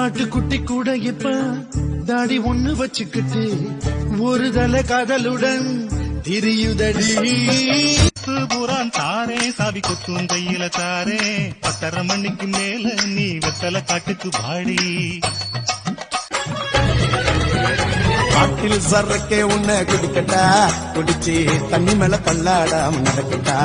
ஆட்டுக்குட்டி கூட இப்ப தாடி ஒண்ணு வச்சுக்கிட்டு ஒரு தலை காதலுடன் திரியுதடி. புறான் தாரே சாவி கொத்தும் கையில தாரே 10:30 மணிக்கு மேல நீ வெத்தல காட்டுக்கு பாடி. காட்டில் சரக்கே உன்னை குடிக்கட்டா, குடிச்சு தண்ணி மேல பல்லாடாம நடக்கட்டா.